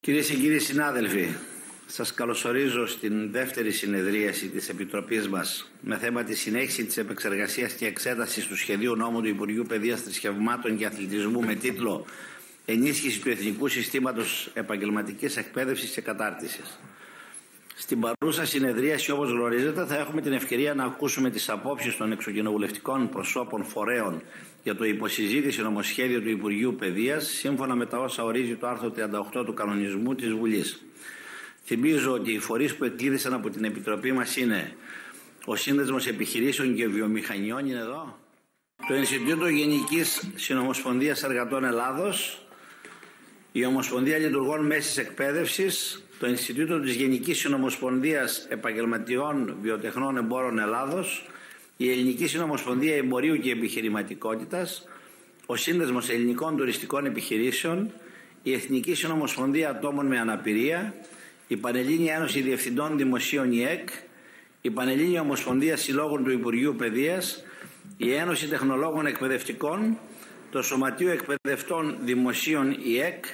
Κυρίες και κύριοι συνάδελφοι, σας καλωσορίζω στην δεύτερη συνεδρίαση της Επιτροπής μας με θέμα τη συνέχιση της επεξεργασίας και εξέτασης του σχεδίου νόμου του Υπουργείου Παιδείας, Θρησκευμάτων και Αθλητισμού με τίτλο «Ενίσχυση του Εθνικού Συστήματος Επαγγελματικής Εκπαίδευσης και Κατάρτισης». Στην παρούσα συνεδρίαση, όπως γνωρίζετε, θα έχουμε την ευκαιρία να ακούσουμε τις απόψεις των εξοκοινοβουλευτικών προσώπων φορέων για το υποσυζήτηση νομοσχέδιο του Υπουργείου Παιδείας, σύμφωνα με τα όσα ορίζει το άρθρο 38 του κανονισμού της Βουλής. Θυμίζω ότι οι φορείς που εκλήθησαν από την Επιτροπή μας είναι ο Σύνδεσμος Επιχειρήσεων και Βιομηχανιών, είναι εδώ, το Ινστιτούτο Γενικής Συνομοσπονδίας Εργατών Ελλάδος, η Ομοσπονδία Λειτουργών Μέσης Εκπαίδευσης, το Ινστιτούτο της Γενικής Συνομοσπονδίας Επαγγελματιών Βιοτεχνών Εμπόρων Ελλάδος, η Ελληνική Συνομοσπονδία Εμπορίου και Επιχειρηματικότητας, ο Σύνδεσμος Ελληνικών Τουριστικών Επιχειρήσεων, η Εθνική Συνομοσπονδία Ατόμων με Αναπηρία, η Πανελλήνια Ένωση Διευθυντών Δημοσίων ΙΕΚ, η Πανελλήνια Ομοσπονδία Συλλόγων του Υπουργείου Παιδείας, η Ένωση Τεχνολόγων Εκπαιδευτικών, το Σωματείο Εκπαιδευτών Δημοσίων ΙΕΚ,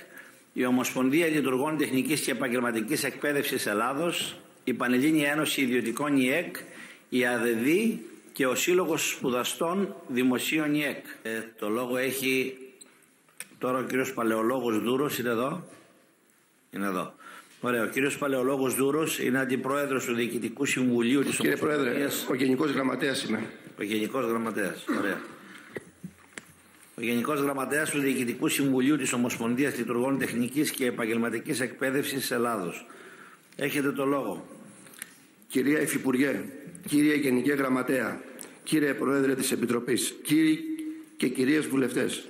η Ομοσπονδία Λειτουργών Τεχνικής και Επαγγελματικής Εκπαίδευσης Ελλάδος, η Πανελλήνια Ένωση Ιδιωτικών ΙΕΚ, η ΑΔΕΔΗ και ο Σύλλογος Σπουδαστών Δημοσίων ΙΕΚ. Το λόγο έχει τώρα ο κύριος Παλαιολόγος Δούρος, είναι εδώ. Είναι εδώ. Ωραία, ο κύριος Παλαιολόγος Δούρος είναι αντιπρόεδρος του Διοικητικού Συμβουλίου της Ομοσπονδίας. Κύριε Πρόεδρε, ο Γενικός Γραμματέας είμαι. Ο Γενικός Γραμματέας, ωραία. Ο Γενικός Γραμματέας του Διοικητικού Συμβουλίου της Ομοσπονδίας Λειτουργών Τεχνικής και Επαγγελματικής Εκπαίδευσης Ελλάδος. Έχετε το λόγο. Κυρία Υφυπουργέ, κύριε Γενική Γραμματέα, κύριε Πρόεδρε της Επιτροπής, κύριοι και κυρίες βουλευτές.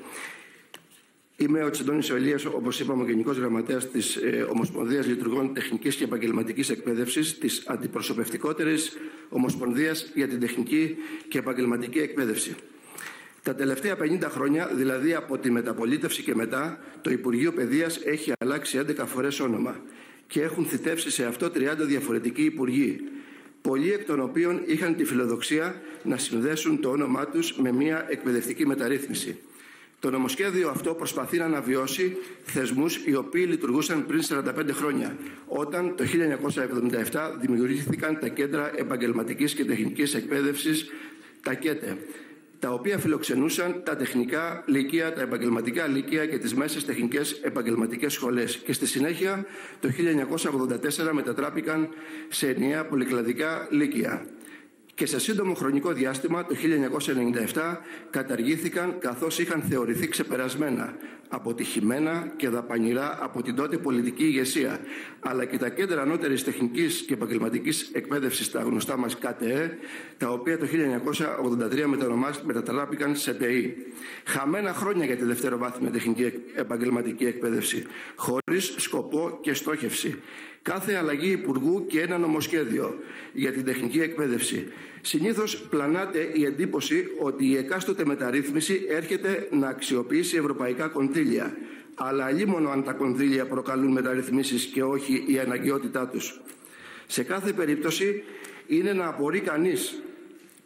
Είμαι ο Τσεντώνης Ελίας, όπως είπαμε, ο Γενικός Γραμματέας της Ομοσπονδίας Λειτουργών Τεχνικής και Επαγγελματικής Εκπαίδευσης, της αντιπροσωπευτικότερης Ομοσπονδίας για την Τεχνική και Επαγγελματική Εκπαίδευση. Τα τελευταία 50 χρόνια, δηλαδή από τη μεταπολίτευση και μετά, το Υπουργείο Παιδείας έχει αλλάξει 11 φορές όνομα και έχουν θητεύσει σε αυτό 30 διαφορετικοί υπουργοί, πολλοί εκ των οποίων είχαν τη φιλοδοξία να συνδέσουν το όνομά τους με μια εκπαιδευτική μεταρρύθμιση. Το νομοσχέδιο αυτό προσπαθεί να αναβιώσει θεσμούς οι οποίοι λειτουργούσαν πριν 45 χρόνια, όταν το 1977 δημιουργήθηκαν τα Κέντρα Επαγγελματικής και Τεχνικής Εκπαίδευσης, τα ΚΕΤΕ, τα οποία φιλοξενούσαν τα τεχνικά λύκεια, τα επαγγελματικά λύκεια και τις μέσες τεχνικές επαγγελματικές σχολές και στη συνέχεια το 1984 μετατράπηκαν σε ενιαία πολυκλαδικά λύκεια. Και σε σύντομο χρονικό διάστημα, το 1997, καταργήθηκαν καθώς είχαν θεωρηθεί ξεπερασμένα, αποτυχημένα και δαπανηρά από την τότε πολιτική ηγεσία, αλλά και τα κέντρα ανώτερης τεχνικής και επαγγελματικής εκπαίδευσης, τα γνωστά μας ΚΤΕ, τα οποία το 1983 μετατράπηκαν σε ΤΕΗ. Χαμένα χρόνια για τη δευτεροβάθμια τεχνική επαγγελματική εκπαίδευση, χωρίς σκοπό και στόχευση. Κάθε αλλαγή υπουργού και ένα νομοσχέδιο για την τεχνική εκπαίδευση. Συνήθως πλανάται η εντύπωση ότι η εκάστοτε μεταρρύθμιση έρχεται να αξιοποιήσει ευρωπαϊκά κονδύλια. Αλλά αλίμονο αν τα κονδύλια προκαλούν μεταρρυθμίσεις και όχι η αναγκαιότητά τους. Σε κάθε περίπτωση είναι να απορεί κανείς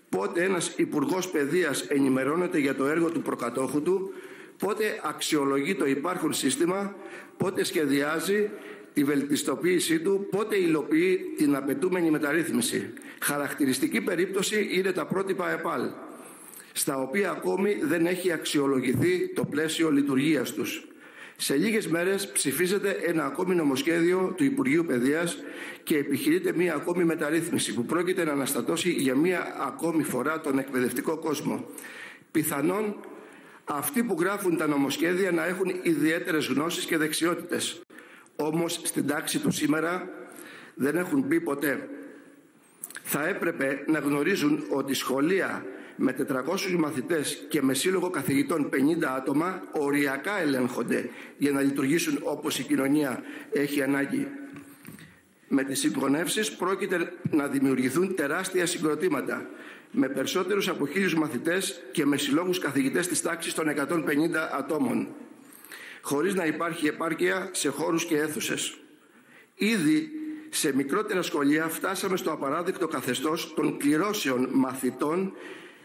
πότε ένας υπουργός παιδείας ενημερώνεται για το έργο του προκατόχου του, πότε αξιολογεί το υπάρχον σύστημα, πότε σχεδιάζει τη βελτιστοποίησή του, πότε υλοποιεί την απαιτούμενη μεταρρύθμιση. Χαρακτηριστική περίπτωση είναι τα πρότυπα ΕΠΑΛ, στα οποία ακόμη δεν έχει αξιολογηθεί το πλαίσιο λειτουργίας τους. Σε λίγες μέρες ψηφίζεται ένα ακόμη νομοσχέδιο του Υπουργείου Παιδείας και επιχειρείται μία ακόμη μεταρρύθμιση που πρόκειται να αναστατώσει για μία ακόμη φορά τον εκπαιδευτικό κόσμο. Πιθανόν αυτοί που γράφουν τα νομοσχέδια να έχουν ιδιαίτερες γνώσεις και δεξιότητες. Όμως στην τάξη του σήμερα δεν έχουν μπει ποτέ. Θα έπρεπε να γνωρίζουν ότι σχολεία με 400 μαθητές και με σύλλογο καθηγητών 50 άτομα οριακά ελέγχονται για να λειτουργήσουν όπως η κοινωνία έχει ανάγκη. Με τις συγχωνεύσεις πρόκειται να δημιουργηθούν τεράστια συγκροτήματα με περισσότερους από 1.000 μαθητές και με συλλόγους καθηγητές της τάξης των 150 ατόμων, χωρίς να υπάρχει επάρκεια σε χώρους και αίθουσες. Ήδη σε μικρότερα σχολεία φτάσαμε στο απαράδεκτο καθεστώς των κληρώσεων μαθητών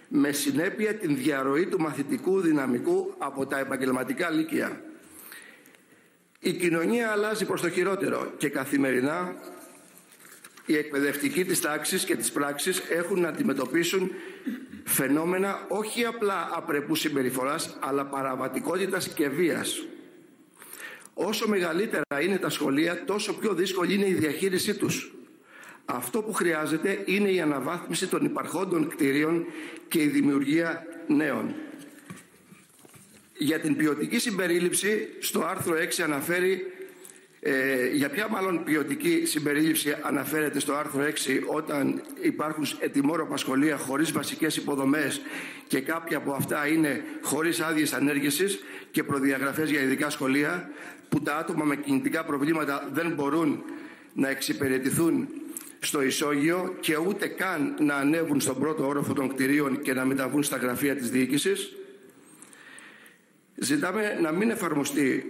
με συνέπεια την διαρροή του μαθητικού δυναμικού από τα επαγγελματικά λύκεια. Η κοινωνία αλλάζει προς το χειρότερο και καθημερινά οι εκπαιδευτικοί της τάξης και της πράξης έχουν να αντιμετωπίσουν φαινόμενα όχι απλά απρεπούς συμπεριφοράς, αλλά παραβατικότητας και βίας. Όσο μεγαλύτερα είναι τα σχολεία, τόσο πιο δύσκολη είναι η διαχείρισή τους. Αυτό που χρειάζεται είναι η αναβάθμιση των υπαρχόντων κτίριων και η δημιουργία νέων. Για την ποιοτική συμπερίληψη, στο άρθρο 6 αναφέρει, για ποια μάλλον ποιοτική συμπερίληψη αναφέρεται στο άρθρο 6 όταν υπάρχουν ετοιμόρροπα σχολεία χωρίς βασικές υποδομές και κάποια από αυτά είναι χωρίς άδειες ανέργησης και προδιαγραφές για ειδικά σχολεία, που τα άτομα με κινητικά προβλήματα δεν μπορούν να εξυπηρετηθούν στο ισόγειο και ούτε καν να ανέβουν στον πρώτο όροφο των κτηρίων και να μεταβούν στα γραφεία της διοίκησης. Ζητάμε να μην εφαρμοστεί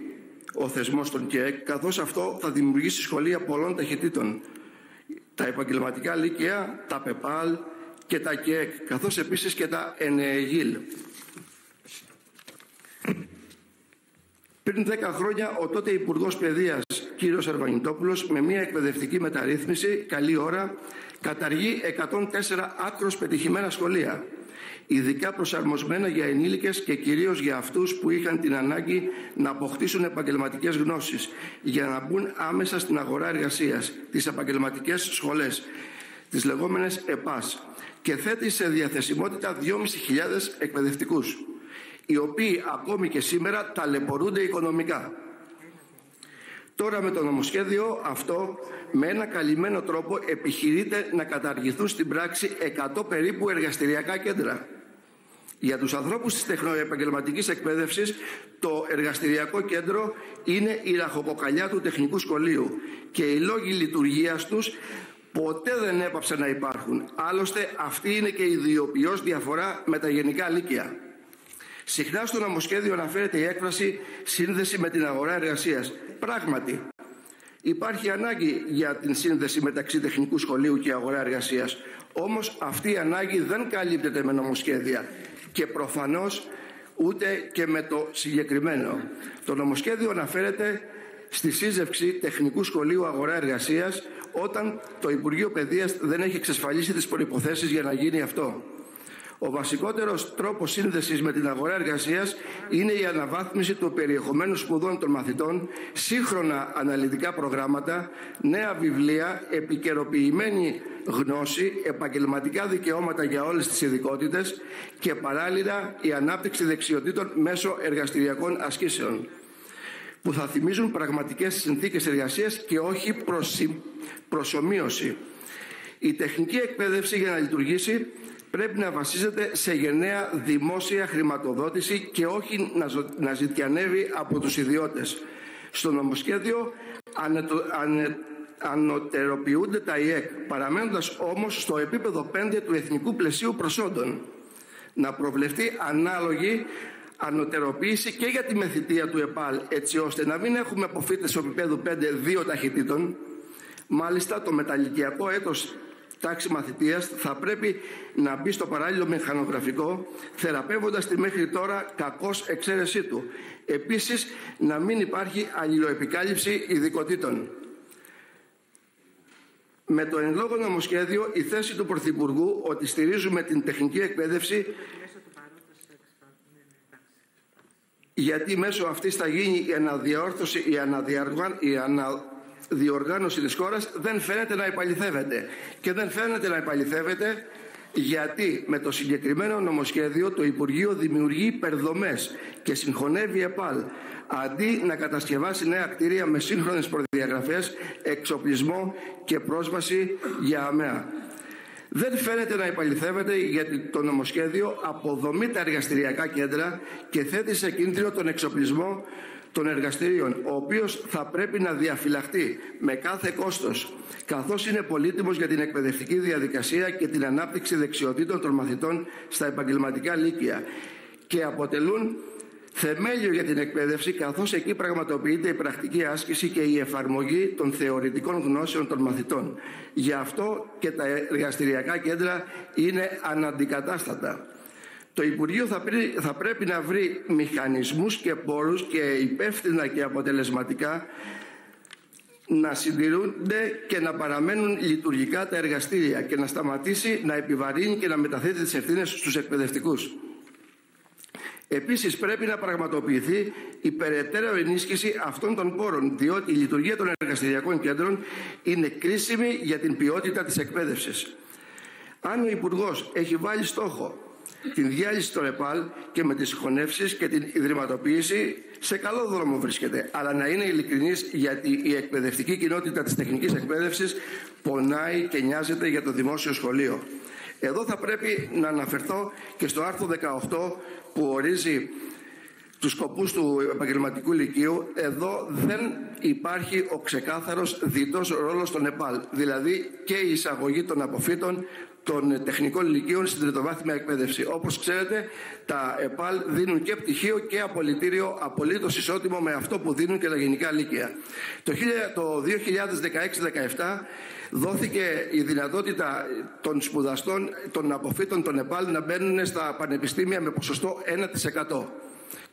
ο θεσμός των ΚΕΕΚ, καθώς αυτό θα δημιουργήσει σχολεία πολλών ταχυτήτων, τα επαγγελματικά λύκεια, τα ΠΕΠΑΛ και τα ΚΕΕΚ, καθώς επίσης και τα ΕΝΕΓΙΛ. Πριν 10 χρόνια, ο τότε Υπουργός Παιδείας, κ. Αρβανιτόπουλος, με μια εκπαιδευτική μεταρρύθμιση, καλή ώρα, καταργεί 104 άκρως πετυχημένα σχολεία, ειδικά προσαρμοσμένα για ενήλικες και κυρίως για αυτούς που είχαν την ανάγκη να αποκτήσουν επαγγελματικές γνώσεις για να μπουν άμεσα στην αγορά εργασίας, τις επαγγελματικές σχολές, τις λεγόμενες ΕΠΑΣ, και θέτει σε διαθεσιμότητα 2.500 εκπαιδευτικούς, οι οποίοι ακόμη και σήμερα ταλαιπωρούνται οικονομικά. Τώρα με το νομοσχέδιο αυτό, με ένα καλυμμένο τρόπο, επιχειρείται να καταργηθούν στην πράξη 100 περίπου εργαστηριακά κέντρα. Για τους ανθρώπους της τεχνοεπαγγελματικής εκπαίδευσης, το εργαστηριακό κέντρο είναι η ραχοκοκαλιά του τεχνικού σχολείου και οι λόγοι λειτουργίας τους ποτέ δεν έπαψαν να υπάρχουν. Άλλωστε, αυτή είναι και η ιδιοποιώς διαφορά με τα γενικά λύκεια. Συχνά στο νομοσχέδιο αναφέρεται η έκφραση «σύνδεση με την αγορά εργασίας». Πράγματι, υπάρχει ανάγκη για την σύνδεση μεταξύ τεχνικού σχολείου και αγορά εργασίας. Όμως αυτή η ανάγκη δεν καλύπτεται με νομοσχέδια και προφανώς ούτε και με το συγκεκριμένο. Το νομοσχέδιο αναφέρεται στη σύζευξη τεχνικού σχολείου αγορά εργασίας όταν το Υπουργείο Παιδείας δεν έχει εξασφαλίσει τις προϋποθέσεις για να γίνει αυτό. Ο βασικότερος τρόπος σύνδεσης με την αγορά εργασίας είναι η αναβάθμιση του περιεχομένου σπουδών των μαθητών, σύγχρονα αναλυτικά προγράμματα, νέα βιβλία, επικαιροποιημένη γνώση, επαγγελματικά δικαιώματα για όλες τις ειδικότητες και παράλληλα η ανάπτυξη δεξιοτήτων μέσω εργαστηριακών ασκήσεων, που θα θυμίζουν πραγματικές συνθήκες εργασίας και όχι προσομοίωση. Η τεχνική εκπαίδευση, για να λειτουργήσει, πρέπει να βασίζεται σε γενναία δημόσια χρηματοδότηση και όχι να ζητιανεύει από τους ιδιώτες. Στο νομοσχέδιο ανωτεροποιούνται τα ΙΕΚ, παραμένοντας όμως στο επίπεδο 5 του εθνικού πλαισίου προσόντων. Να προβλεφτεί ανάλογη ανωτεροποίηση και για τη μεθιτεία του ΕΠΑΛ, έτσι ώστε να μην έχουμε αποφύτες στο επίπεδο 5 2 ταχυτήτων. Μάλιστα, το μεταλυκιακό έτος τάξη μαθητείας θα πρέπει να μπει στο παράλληλο μηχανογραφικό, θεραπεύοντας τη μέχρι τώρα κακώς εξαίρεσή του. Επίσης, να μην υπάρχει αλληλοεπικάλυψη ειδικοτήτων. Με το εν λόγω νομοσχέδιο, η θέση του Πρωθυπουργού ότι στηρίζουμε την τεχνική εκπαίδευση γιατί μέσω αυτής θα γίνει η αναδιόρθωση, η αναδιοργάνωση της χώρας, δεν φαίνεται να επαληθεύεται. Και δεν φαίνεται να επαληθεύεται γιατί με το συγκεκριμένο νομοσχέδιο το Υπουργείο δημιουργεί υπερδομές και συγχωνεύει ΕΠΑΛ αντί να κατασκευάσει νέα κτίρια με σύγχρονες προδιαγραφές, εξοπλισμό και πρόσβαση για ΑΜΕΑ. Δεν φαίνεται να επαληθεύεται γιατί το νομοσχέδιο αποδομεί τα εργαστηριακά κέντρα και θέτει σε κίνδυνο τον εξοπλισμό των εργαστηρίων, ο οποίος θα πρέπει να διαφυλαχτεί με κάθε κόστος, καθώς είναι πολύτιμος για την εκπαιδευτική διαδικασία και την ανάπτυξη δεξιοτήτων των μαθητών στα επαγγελματικά λύκεια και αποτελούν θεμέλιο για την εκπαίδευση, καθώς εκεί πραγματοποιείται η πρακτική άσκηση και η εφαρμογή των θεωρητικών γνώσεων των μαθητών. Γι' αυτό και τα εργαστηριακά κέντρα είναι αναντικατάστατα. Το Υπουργείο θα πρέπει να βρει μηχανισμούς και πόρους και υπεύθυνα και αποτελεσματικά να συντηρούνται και να παραμένουν λειτουργικά τα εργαστήρια και να σταματήσει να επιβαρύνει και να μεταθέτει τις ευθύνες στους εκπαιδευτικούς. Επίσης, πρέπει να πραγματοποιηθεί η περαιτέρω ενίσχυση αυτών των πόρων, διότι η λειτουργία των εργαστηριακών κέντρων είναι κρίσιμη για την ποιότητα της εκπαίδευσης. Αν ο Υπουργός έχει βάλει στόχο την διάλυση των ΕΠΑΛ και με τις συγχωνεύσεις και την ιδρυματοποίηση, σε καλό δρόμο βρίσκεται. Αλλά να είναι ειλικρινής, γιατί η εκπαιδευτική κοινότητα της τεχνικής εκπαίδευσης πονάει και νοιάζεται για το δημόσιο σχολείο. Εδώ θα πρέπει να αναφερθώ και στο άρθρο 18 που ορίζει τους σκοπούς του επαγγελματικού λυκείου. Εδώ δεν υπάρχει ο ξεκάθαρος διτός ρόλος των ΕΠΑΛ, δηλαδή και η εισαγωγή των αποφύτων των τεχνικών λυκείων στην τριτοβάθμια εκπαίδευση. Όπως ξέρετε, τα ΕΠΑΛ δίνουν και πτυχίο και απολυτήριο απολύτως ισότιμο με αυτό που δίνουν και τα γενικά λύκεια. Το 2016-17 δόθηκε η δυνατότητα των σπουδαστών των αποφύτων των ΕΠΑΛ να μπαίνουν στα πανεπιστήμια με ποσοστό 1%.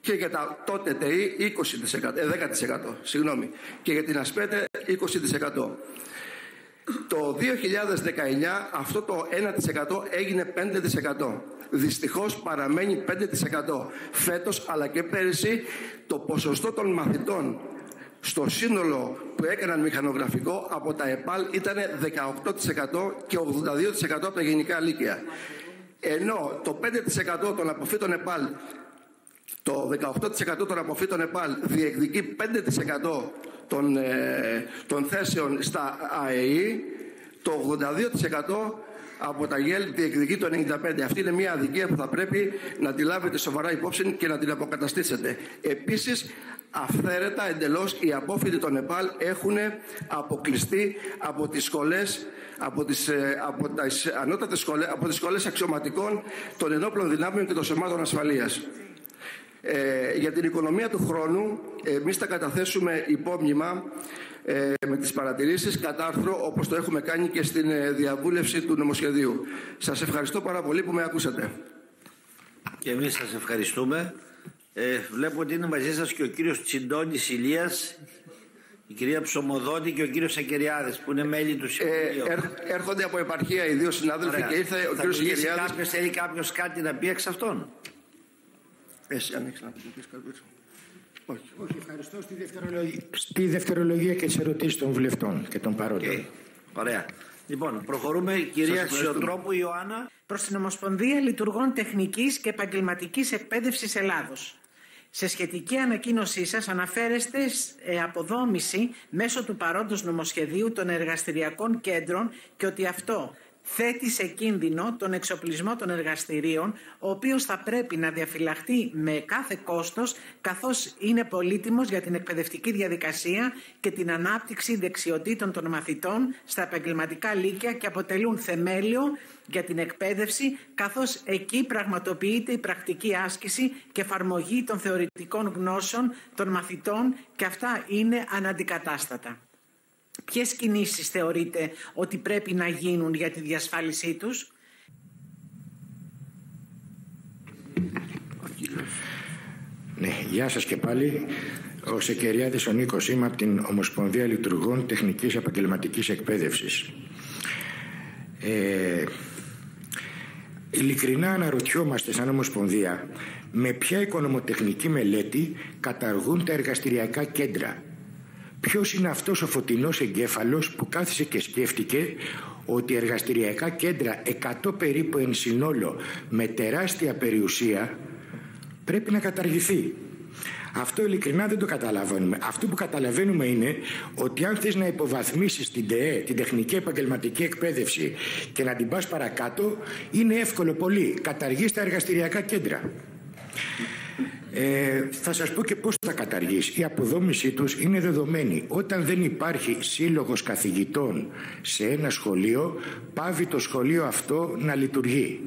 Και για τα τότε ΤΕΗ 10%, συγγνώμη. Και για την ΑΣΠΕΤΕ 20%. Το 2019 αυτό το 1% έγινε 5%. Δυστυχώς παραμένει 5%. Φέτος αλλά και πέρυσι το ποσοστό των μαθητών στο σύνολο που έκαναν μηχανογραφικό από τα ΕΠΑΛ ήταν 18% και 82% από τα γενικά λύκεια. Ενώ το 5% των αποφύτων ΕΠΑΛ, το 18% των αποφύτων ΕΠΑΛ διεκδικεί 5% των θέσεων στα ΑΕΗ, το 82% από τα ΓΕΛ διεκδικεί το 95%. Αυτή είναι μια αδικία που θα πρέπει να τη λάβετε σοβαρά υπόψη και να την αποκαταστήσετε. Επίσης, αυθαίρετα εντελώς οι απόφοιτοι των ΕΠΑΛ έχουν αποκλειστεί από τις σχολές, από τις ανώτατες σχολές, από τις σχολές αξιωματικών των ενόπλων δυνάμεων και των σωμάτων ασφαλείας. Για την οικονομία του χρόνου, εμείς θα καταθέσουμε υπόμνημα με τις παρατηρήσεις κατά άρθρο, όπως το έχουμε κάνει και στην διαβούλευση του νομοσχεδίου. Σας ευχαριστώ πάρα πολύ που με ακούσατε. Και εμείς σας ευχαριστούμε. Βλέπω ότι είναι μαζί σας και ο κύριος Τσιντώνης Ηλίας, η κυρία Ψωμοδότη και ο κύριος Ακεριάδης, που είναι μέλη του Συμβουλίου. Έρχονται από επαρχία οι δύο συνάδελφοι. Και ήρθε ο κύριος Ακεριάδης. Θέλει κάποιος κάτι να πει εξ αυτών? Εσύ αν έχεις να πεις κάτι. Όχι, ευχαριστώ στη δευτερολογία και τις ερωτήσεις των βουλευτών και των παρόντων. Ωραία. Λοιπόν, προχωρούμε. Κυρία Σιωτρόπου Ιωάννα. Προς την Ομοσπονδία Λειτουργών Τεχνικής και Επαγγελματικής Εκπαίδευσης Ελλάδος. Σε σχετική ανακοίνωσή σας αναφέρεστε αποδόμηση μέσω του παρόντος νομοσχεδίου των εργαστηριακών κέντρων και ότι αυτό θέτει σε κίνδυνο τον εξοπλισμό των εργαστηρίων, ο οποίος θα πρέπει να διαφυλαχθεί με κάθε κόστος, καθώς είναι πολύτιμος για την εκπαιδευτική διαδικασία και την ανάπτυξη δεξιοτήτων των μαθητών στα επαγγελματικά λύκεια και αποτελούν θεμέλιο για την εκπαίδευση, καθώς εκεί πραγματοποιείται η πρακτική άσκηση και εφαρμογή των θεωρητικών γνώσεων των μαθητών και αυτά είναι αναντικατάστατα. Ποιες κινήσεις θεωρείτε ότι πρέπει να γίνουν για τη διασφάλισή τους? Ναι, γεια σας και πάλι. Ο Σεκεριάδης ο Νίκος, είμαι από την Ομοσπονδία Λειτουργών Τεχνικής Επαγγελματικής Εκπαίδευσης. Ειλικρινά αναρωτιόμαστε σαν Ομοσπονδία με ποια οικονομοτεχνική μελέτη καταργούν τα εργαστηριακά κέντρα. Ποιος είναι αυτός ο φωτεινός εγκέφαλος που κάθισε και σκέφτηκε ότι εργαστηριακά κέντρα 100 περίπου εν συνόλο με τεράστια περιουσία πρέπει να καταργηθεί? Αυτό ειλικρινά δεν το καταλαβαίνουμε. Αυτό που καταλαβαίνουμε είναι ότι αν θες να υποβαθμίσεις την ΤΕΕ, την τεχνική επαγγελματική εκπαίδευση, και να την πας παρακάτω, είναι εύκολο πολύ. Καταργείς τα εργαστηριακά κέντρα. Θα σας πω και πώς θα καταργήσει. Η αποδόμησή τους είναι δεδομένη. Όταν δεν υπάρχει σύλλογος καθηγητών σε ένα σχολείο, πάβει το σχολείο αυτό να λειτουργεί.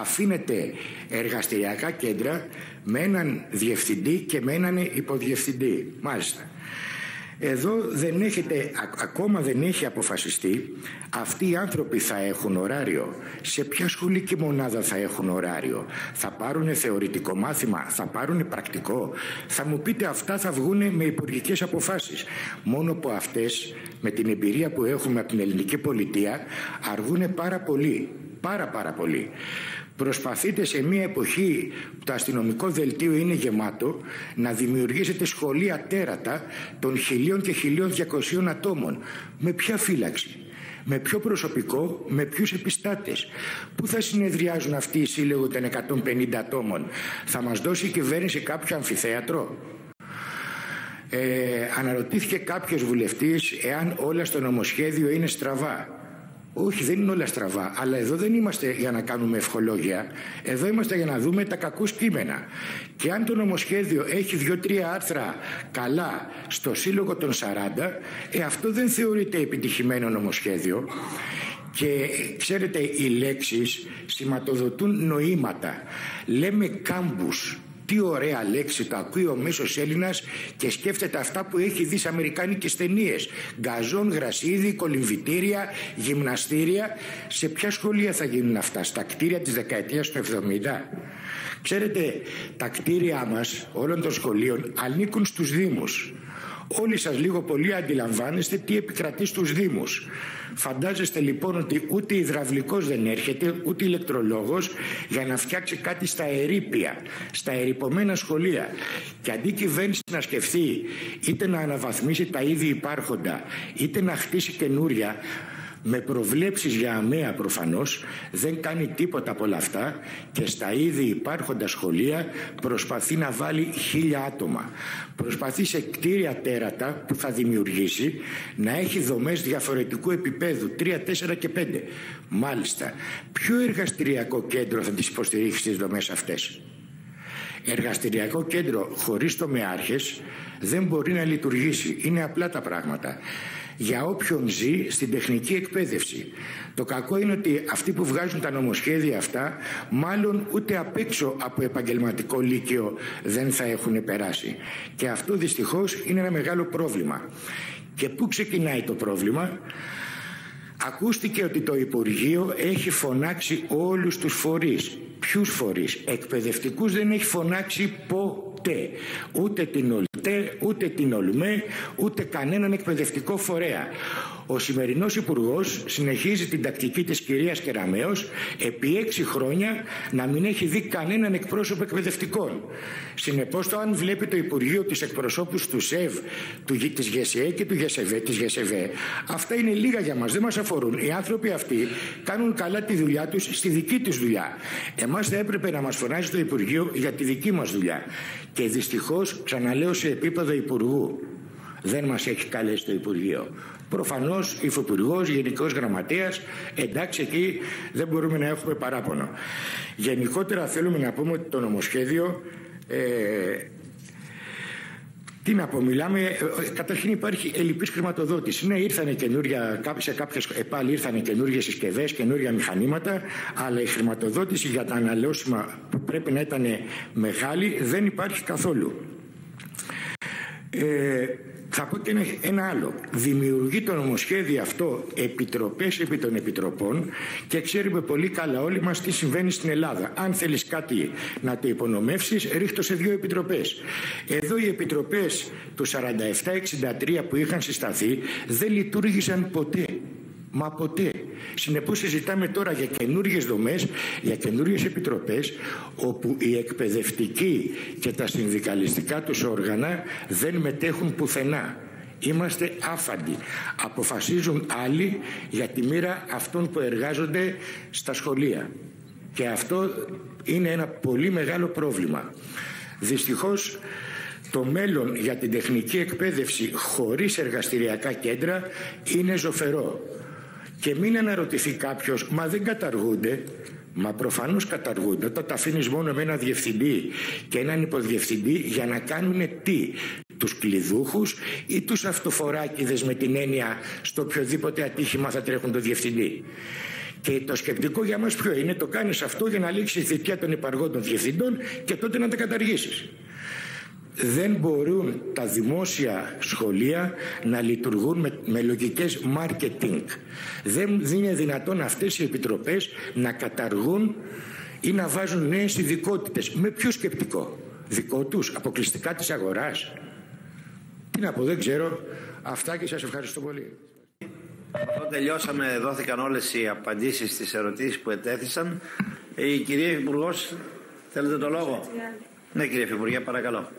Αφήνεται εργαστηριακά κέντρα με έναν διευθυντή και με έναν υποδιευθυντή. Μάλιστα. Εδώ ακόμα δεν έχει αποφασιστεί αυτοί οι άνθρωποι θα έχουν ωράριο, σε ποια σχολική μονάδα θα έχουν ωράριο, θα πάρουν θεωρητικό μάθημα, θα πάρουν πρακτικό. Θα μου πείτε αυτά θα βγουν με υπουργικές αποφάσεις. Μόνο που αυτές με την εμπειρία που έχουμε από την ελληνική πολιτεία αργούν πάρα πολύ, πάρα πολύ. Προσπαθείτε σε μια εποχή που το αστυνομικό δελτίο είναι γεμάτο να δημιουργήσετε σχολεία τέρατα των 1.000 και 1.200 ατόμων. Με ποια φύλαξη, με ποιο προσωπικό, με ποιους επιστάτες? Πού θα συνεδριάζουν αυτοί οι σύλλογοι των 150 ατόμων? Θα μας δώσει η κυβέρνηση κάποιο αμφιθέατρο? Αναρωτήθηκε κάποιος βουλευτής εάν όλα στο νομοσχέδιο είναι στραβά. Όχι, δεν είναι όλα στραβά, αλλά εδώ δεν είμαστε για να κάνουμε ευχολόγια. Εδώ είμαστε για να δούμε τα κακούς κείμενα. Και αν το νομοσχέδιο έχει 2-3 άρθρα καλά στο σύλλογο των 40, αυτό δεν θεωρείται επιτυχημένο νομοσχέδιο. Και ξέρετε, οι λέξεις σηματοδοτούν νοήματα. Λέμε κάμπους. Τι ωραία λέξη, το ακούει ο μέσος Έλληνας και σκέφτεται αυτά που έχει δει σε αμερικάνικες ταινίες. Γκαζόν, γρασίδι, κολυμβητήρια, γυμναστήρια. Σε ποια σχολεία θα γίνουν αυτά? Στα κτίρια της δεκαετίας του 70? Ξέρετε, τα κτίρια μας όλων των σχολείων ανήκουν στους Δήμους. Όλοι σας λίγο πολύ αντιλαμβάνεστε τι επικρατεί στους Δήμους. Φαντάζεστε λοιπόν ότι ούτε υδραυλικός δεν έρχεται, ούτε ηλεκτρολόγος για να φτιάξει κάτι στα ερείπια, στα ερειπωμένα σχολεία. Και αντί η κυβέρνηση να σκεφτεί είτε να αναβαθμίσει τα ήδη υπάρχοντα, είτε να χτίσει καινούρια, με προβλέψεις για αμαία προφανώς, δεν κάνει τίποτα από όλα αυτά και στα ήδη υπάρχοντα σχολεία προσπαθεί να βάλει 1.000 άτομα. Προσπαθεί σε κτίρια τέρατα που θα δημιουργήσει να έχει δομές διαφορετικού επίπεδου, 3, 4 και 5. Μάλιστα, ποιο εργαστηριακό κέντρο θα τις υποστηρίξει τις δομές αυτές? Εργαστηριακό κέντρο χωρίς τομεάρχες δεν μπορεί να λειτουργήσει. Είναι απλά τα πράγματα. Για όποιον ζει στην τεχνική εκπαίδευση. Το κακό είναι ότι αυτοί που βγάζουν τα νομοσχέδια αυτά μάλλον ούτε απ' έξω από επαγγελματικό λύκειο δεν θα έχουν περάσει. Και αυτό δυστυχώς είναι ένα μεγάλο πρόβλημα. Και πού ξεκινάει το πρόβλημα? Ακούστηκε ότι το Υπουργείο έχει φωνάξει όλους τους φορείς. Ποιους φορείς? Εκπαιδευτικούς δεν έχει φωνάξει ποτέ. Ούτε την ΟΛΤΕ, ούτε την ΟΛΜΕ, ούτε κανέναν εκπαιδευτικό φορέα. Ο σημερινός Υπουργός συνεχίζει την τακτική της κυρίας Κεραμέως επί 6 χρόνια να μην έχει δει κανέναν εκπρόσωπο εκπαιδευτικών. Συνεπώς, αν βλέπει το Υπουργείο τους εκπροσώπους του ΣΕΒ, της ΓΕΣΕ και του ΓΕΣΕΒΕ, αυτά είναι λίγα για μας, δεν μας αφορούν. Οι άνθρωποι αυτοί κάνουν καλά τη δουλειά τους στη δική τους δουλειά. Εμάς θα έπρεπε να μας φωνάζει το Υπουργείο για τη δική μας δουλειά. Και δυστυχώς, ξαναλέω, σε επίπεδο Υπουργού δεν μας έχει καλέσει το Υπουργείο. Προφανώς υφυπουργός, γενικός γραμματέας, εντάξει, εκεί δεν μπορούμε να έχουμε παράπονο. Γενικότερα θέλουμε να πούμε ότι το νομοσχέδιο, τι να πω, μιλάμε, καταρχήν υπάρχει ελλειπής χρηματοδότηση. Ναι, ήρθανε καινούρια, σε κάποιες πάλι ήρθανε καινούργιες συσκευές, καινούρια μηχανήματα, αλλά η χρηματοδότηση για τα αναλώσιμα που πρέπει να ήταν μεγάλη δεν υπάρχει καθόλου. Θα πω και ένα άλλο. Δημιουργεί το νομοσχέδιο αυτό επιτροπές επί των επιτροπών και ξέρουμε πολύ καλά όλοι μας τι συμβαίνει στην Ελλάδα. Αν θέλεις κάτι να το υπονομεύσεις, ρίχτω σε 2 επιτροπές. Εδώ οι επιτροπές του 47-63 που είχαν συσταθεί δεν λειτουργήσαν ποτέ. Μα ποτέ. Συνεπώς συζητάμε τώρα για καινούργιες δομές, για καινούργιες επιτροπές, όπου οι εκπαιδευτικοί και τα συνδικαλιστικά τους όργανα δεν μετέχουν πουθενά. Είμαστε άφαντοι. Αποφασίζουν άλλοι για τη μοίρα αυτών που εργάζονται στα σχολεία. Και αυτό είναι ένα πολύ μεγάλο πρόβλημα. Δυστυχώς, το μέλλον για την τεχνική εκπαίδευση χωρίς εργαστηριακά κέντρα είναι ζωφερό. Και μην αναρωτηθεί κάποιος, μα δεν καταργούνται? Μα προφανώς καταργούνται. Όταν τα αφήνεις μόνο με έναν διευθυντή και έναν υποδιευθυντή για να κάνουν τι? Τους κλειδούχους ή τους αυτοφοράκηδες, με την έννοια στο οποιοδήποτε ατύχημα θα τρέχουν το διευθυντή? Και το σκεπτικό για μας ποιο είναι? Το κάνεις αυτό για να λήξει η θητεία των υπαργόντων διευθυντών και τότε να τα καταργήσεις. δεν μπορούν τα δημόσια σχολεία να λειτουργούν με λογικές marketing. Δεν είναι δυνατόν αυτές οι επιτροπές να καταργούν ή να βάζουν νέες ειδικότητες. Με ποιο σκεπτικό? Δικό τους, αποκλειστικά της αγοράς? Τι να πω, δεν ξέρω. Αυτά και σας ευχαριστώ πολύ. Αυτό τελειώσαμε, δόθηκαν όλες οι απαντήσεις στις ερωτήσεις που ετέθησαν. Η κυρία Υπουργός, θέλετε το λόγο? Ναι, κύριε Υπουργέ, παρακαλώ.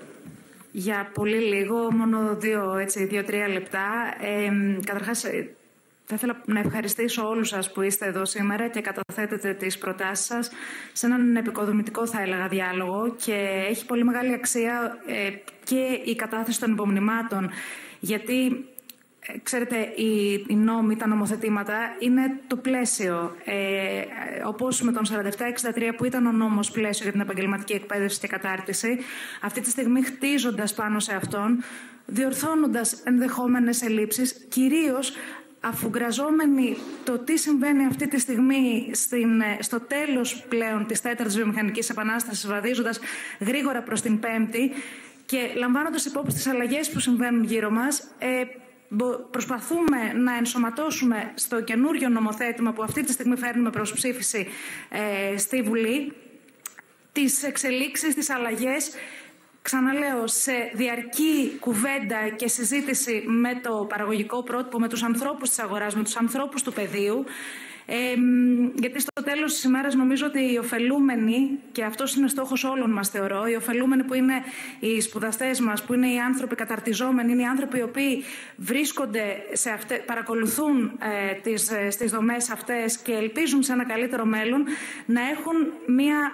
Για πολύ λίγο, μόνο 2-3 λεπτά. Καταρχάς, θα ήθελα να ευχαριστήσω όλους σας που είστε εδώ σήμερα και καταθέτετε τις προτάσεις σας σε έναν επικοδομητικό, θα έλεγα, διάλογο, και έχει πολύ μεγάλη αξία και η κατάθεση των υπομνημάτων, γιατί ξέρετε, οι νόμοι, τα νομοθετήματα είναι το πλαίσιο. Όπως με τον 4763 που ήταν ο νόμος πλαίσιο για την επαγγελματική εκπαίδευση και κατάρτιση, αυτή τη στιγμή χτίζοντας πάνω σε αυτόν, διορθώνοντας ενδεχόμενες ελλείψεις, κυρίως αφουγκραζόμενοι το τι συμβαίνει αυτή τη στιγμή στο τέλος πλέον της τέταρτης βιομηχανικής επανάστασης, βαδίζοντας γρήγορα προς την πέμπτη και λαμβάνοντας υπόψη τις αλλαγές που συμβαίνουν γύρω μας, προσπαθούμε να ενσωματώσουμε στο καινούριο νομοθέτημα που αυτή τη στιγμή φέρνουμε προς ψήφιση στη Βουλή τις εξελίξεις, τις αλλαγές, ξαναλέω, σε διαρκή κουβέντα και συζήτηση με το παραγωγικό πρότυπο, με τους ανθρώπους της αγοράς, με τους ανθρώπους του πεδίου. Γιατί στο τέλος της ημέρας νομίζω ότι οι ωφελούμενοι, και αυτός είναι στόχος όλων μας θεωρώ, οι ωφελούμενοι που είναι οι σπουδαστές μας, που είναι οι άνθρωποι καταρτιζόμενοι, είναι οι άνθρωποι οι οποίοι βρίσκονται παρακολουθούν στις δομές αυτές και ελπίζουν σε ένα καλύτερο μέλλον, να έχουν μια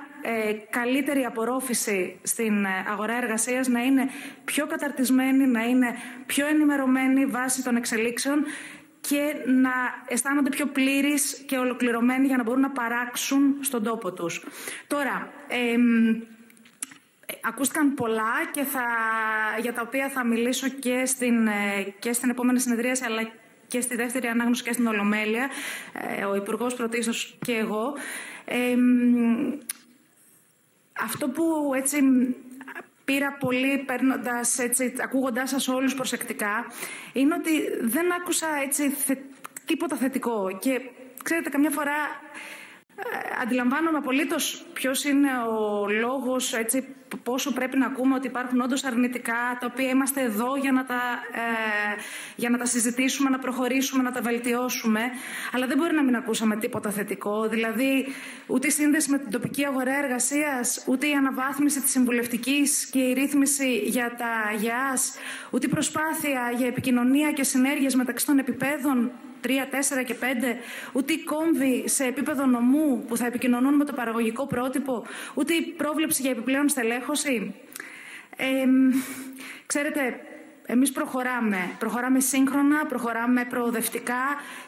καλύτερη απορρόφηση στην αγορά εργασίας, να είναι πιο καταρτισμένοι, να είναι πιο ενημερωμένοι βάσει των εξελίξεων και να αισθάνονται πιο πλήρεις και ολοκληρωμένοι για να μπορούν να παράξουν στον τόπο τους. Τώρα, ακούστηκαν πολλά και για τα οποία θα μιλήσω και στην επόμενη συνεδρίαση, αλλά και στη δεύτερη ανάγνωση και στην Ολομέλεια, ο Υπουργός πρωτίστως και εγώ. Αυτό που έτσι πήρα πολύ ακούγοντάς σας όλους προσεκτικά, είναι ότι δεν άκουσα τίποτα θετικό. Και ξέρετε, καμιά φορά αντιλαμβάνομαι απολύτως ποιος είναι ο λόγος, πόσο πρέπει να ακούμε ότι υπάρχουν όντως αρνητικά, τα οποία είμαστε εδώ για να τα συζητήσουμε, να προχωρήσουμε, να τα βελτιώσουμε. Αλλά δεν μπορεί να μην ακούσαμε τίποτα θετικό. Δηλαδή, ούτε η σύνδεση με την τοπική αγορά εργασίας, ούτε η αναβάθμιση της συμβουλευτικής και η ρύθμιση για τα ΓΕΑΣ, ούτε η προσπάθεια για επικοινωνία και συνέργειες μεταξύ των επιπέδων 3, 4 και 5, ούτε η κόμβη σε επίπεδο νομού που θα επικοινωνούν με το παραγωγικό πρότυπο, ούτε η πρόβλεψη για επιπλέον στελέχωση. Ξέρετε, εμείς προχωράμε σύγχρονα, προχωράμε προοδευτικά,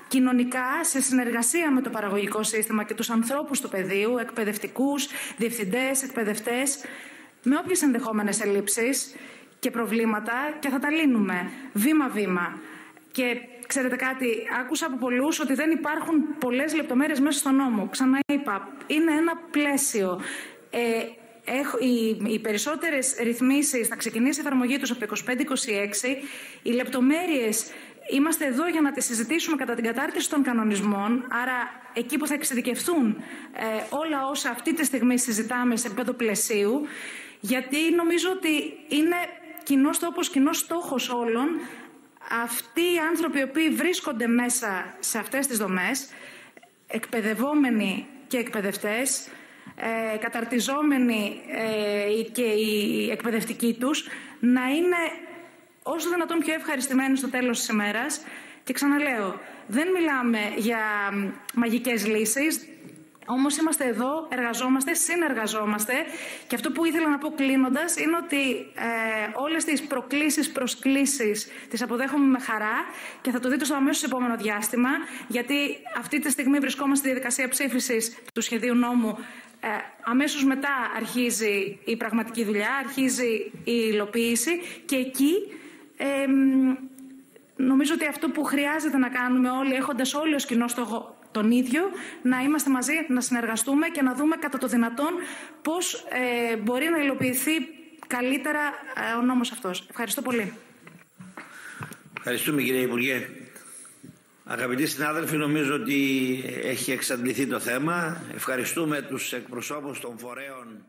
κοινωνικά, σε συνεργασία με το παραγωγικό σύστημα και τους ανθρώπους του πεδίου, εκπαιδευτικούς, διευθυντές, εκπαιδευτές, με όποιες ενδεχόμενες ελλείψεις και προβλήματα, και θα τα λύνουμε βήμα-βήμα. Και ξέρετε κάτι, άκουσα από πολλούς ότι δεν υπάρχουν πολλές λεπτομέρειες μέσα στο νόμο. Ξανά είπα, είναι ένα πλαίσιο. Οι περισσότερες ρυθμίσεις θα ξεκινήσει η εφαρμογή τους από το 25-26. Οι λεπτομέρειες είμαστε εδώ για να τις συζητήσουμε κατά την κατάρτιση των κανονισμών, άρα εκεί που θα εξειδικευθούν όλα όσα αυτή τη στιγμή συζητάμε σε επίπεδο πλαισίου, γιατί νομίζω ότι είναι κοινός τόπος, κοινός στόχος όλων αυτοί οι άνθρωποι οι οποίοι βρίσκονται μέσα σε αυτές τις δομές, εκπαιδευόμενοι και εκπαιδευτές, καταρτιζόμενοι και οι εκπαιδευτικοί τους, να είναι όσο δυνατόν πιο ευχαριστημένοι στο τέλος της ημέρας. Και ξαναλέω, δεν μιλάμε για μαγικές λύσεις, όμως είμαστε εδώ, εργαζόμαστε, συνεργαζόμαστε, και αυτό που ήθελα να πω κλείνοντας είναι ότι όλες τις προσκλήσεις τις αποδέχομαι με χαρά και θα το δείτε στο αμέσως επόμενο διάστημα, γιατί αυτή τη στιγμή βρισκόμαστε στη διαδικασία ψήφισης του σχεδίου νόμου. Αμέσως μετά αρχίζει η πραγματική δουλειά, αρχίζει η υλοποίηση, και εκεί νομίζω ότι αυτό που χρειάζεται να κάνουμε όλοι, έχοντας όλοι ως κοινό στόχο τον ίδιο, να είμαστε μαζί, να συνεργαστούμε και να δούμε κατά το δυνατόν πώς μπορεί να υλοποιηθεί καλύτερα ο νόμος αυτός. Ευχαριστώ πολύ. Ευχαριστούμε, κύριε Υπουργέ. Αγαπητοί συνάδελφοι, νομίζω ότι έχει εξαντληθεί το θέμα. Ευχαριστούμε τους εκπροσώπους των φορέων